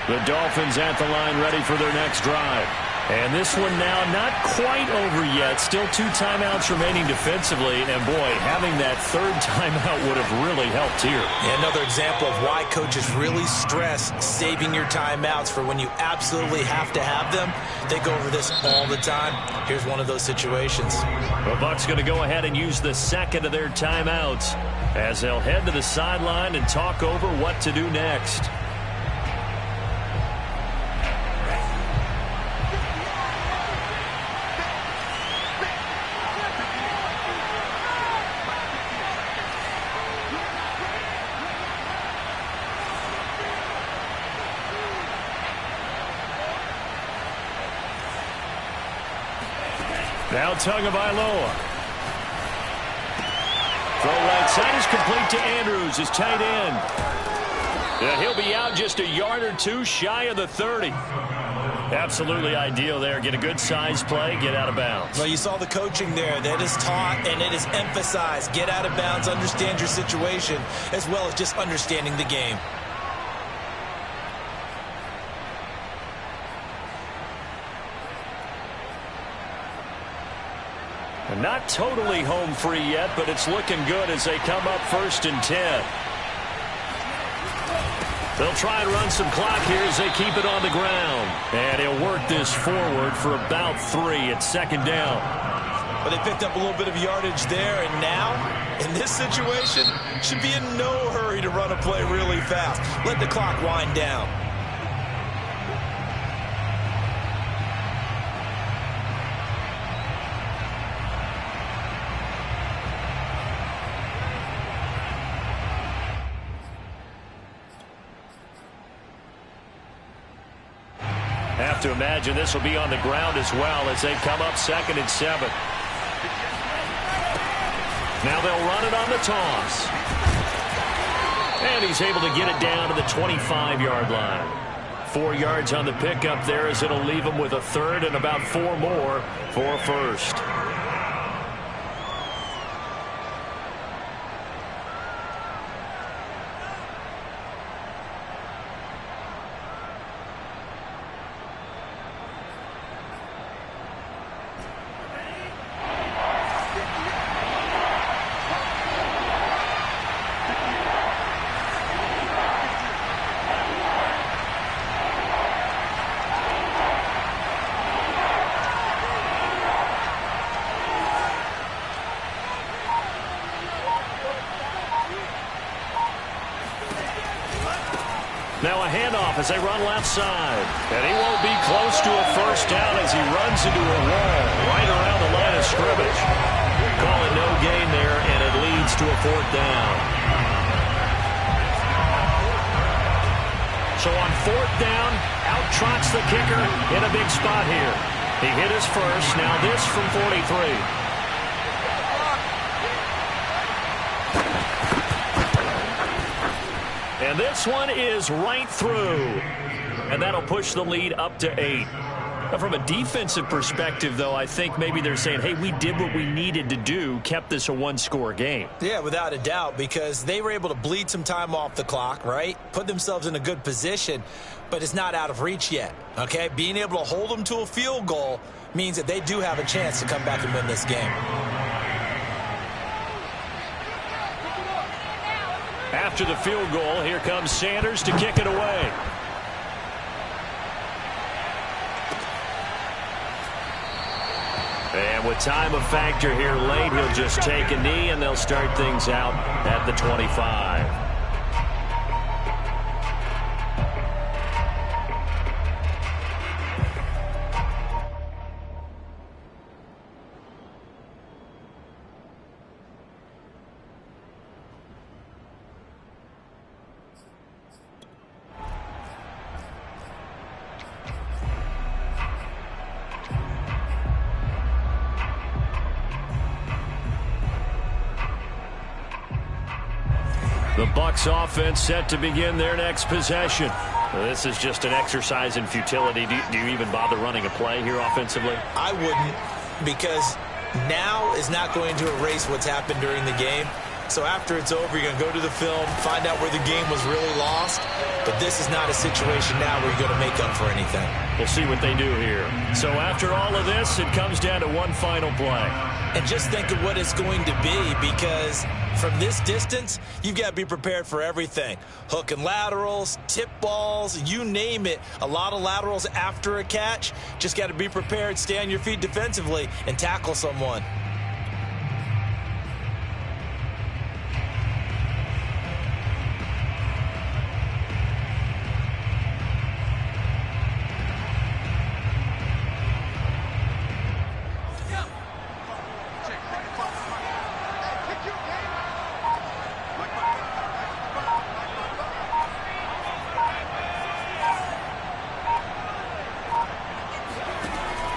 Speaker 1: The Dolphins at the line ready for their next drive.
Speaker 3: And this one now not quite over yet. Still 2 timeouts remaining defensively. And, boy, having that 3rd timeout would have really helped here.
Speaker 2: Yeah, another example of why coaches really stress saving your timeouts for when you absolutely have to have them. They go over this all the time. Here's one of those situations.
Speaker 1: The Bucs going to go ahead and use the 2nd of their timeouts as they'll head to the sideline and talk over what to do next. Now Tagovailoa. Throw right side is complete to Andrews, his tight end. And he'll be out just a yard or two shy of the 30. Absolutely ideal there. Get a good size play, get out of bounds.
Speaker 2: Well, you saw the coaching there. That is taught and it is emphasized. Get out of bounds, understand your situation, as well as just understanding the game.
Speaker 1: And not totally home free yet, but it's looking good as they come up 1st and 10. They'll try and run some clock here as they keep it on the ground. And he'll work this forward for about 3 at 2nd down.
Speaker 2: But they picked up a little bit of yardage there, and now, in this situation, should be in no hurry to run a play really fast. Let the clock wind down.
Speaker 1: Have to imagine this will be on the ground as well as they come up 2nd and 7. Now they'll run it on the toss. And he's able to get it down to the 25-yard line. 4 yards on the pickup there as it'll leave him with a 3rd and about 4 more for a 1st. Now a handoff as they run left side. And he won't be close to a 1st down as he runs into a wall right around the line of scrimmage. Call it no gain there, and it leads to a 4th down. So on 4th down, out trots the kicker in a big spot here. He hit his first. Now this from 43. And this one is right through. And that'll push the lead up to 8. Now, from a defensive perspective, though, I think maybe they're saying, hey, we did what we needed to do, kept this a 1-score game.
Speaker 2: Yeah, without a doubt, because they were able to bleed some time off the clock, right? Put themselves in a good position, but it's not out of reach yet, okay? Being able to hold them to a field goal means that they do have a chance to come back and win this game.
Speaker 1: After the field goal, here comes Sanders to kick it away. And with time a factor here late, he'll just take a knee, and they'll start things out at the 25. The Bucs offense set to begin their next possession. This is just an exercise in futility. Do you even bother running a play here offensively?
Speaker 2: I wouldn't, because now is not going to erase what's happened during the game. So after it's over, you're going to go to the film, find out where the game was really lost. But this is not a situation now where you're going to make up for anything.
Speaker 1: We'll see what they do here. So after all of this, it comes down to one final play.
Speaker 2: And just think of what it's going to be, because from this distance, you've got to be prepared for everything. Hook and laterals, tip balls, you name it. A lot of laterals after a catch. Just got to be prepared, stay on your feet defensively, and tackle someone.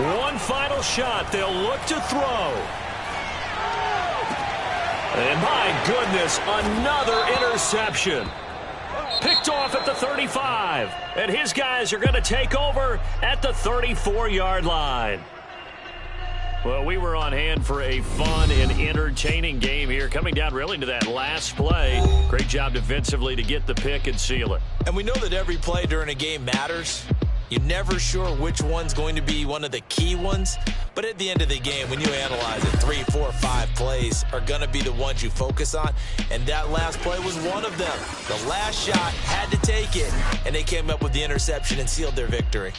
Speaker 1: One final shot. They'll look to throw. And my goodness, another interception. Picked off at the 35. And his guys are going to take over at the 34-yard line. Well, we were on hand for a fun and entertaining game here, coming down really to that last play. Great job defensively to get the pick and seal it.
Speaker 2: And we know that every play during a game matters. You're never sure which one's going to be one of the key ones. But at the end of the game, when you analyze it, 3, 4, 5 plays are going to be the ones you focus on. And that last play was one of them. The last shot had to take it, and they came up with the interception and sealed their victory.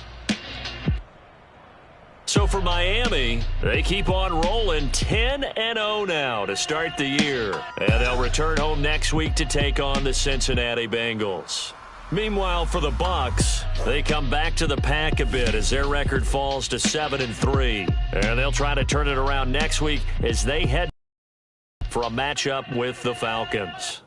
Speaker 1: So for Miami, they keep on rolling 10-0 now to start the year. And they'll return home next week to take on the Cincinnati Bengals. Meanwhile, for the Bucs, they come back to the pack a bit as their record falls to 7-3. And they'll try to turn it around next week as they head for a matchup with the Falcons.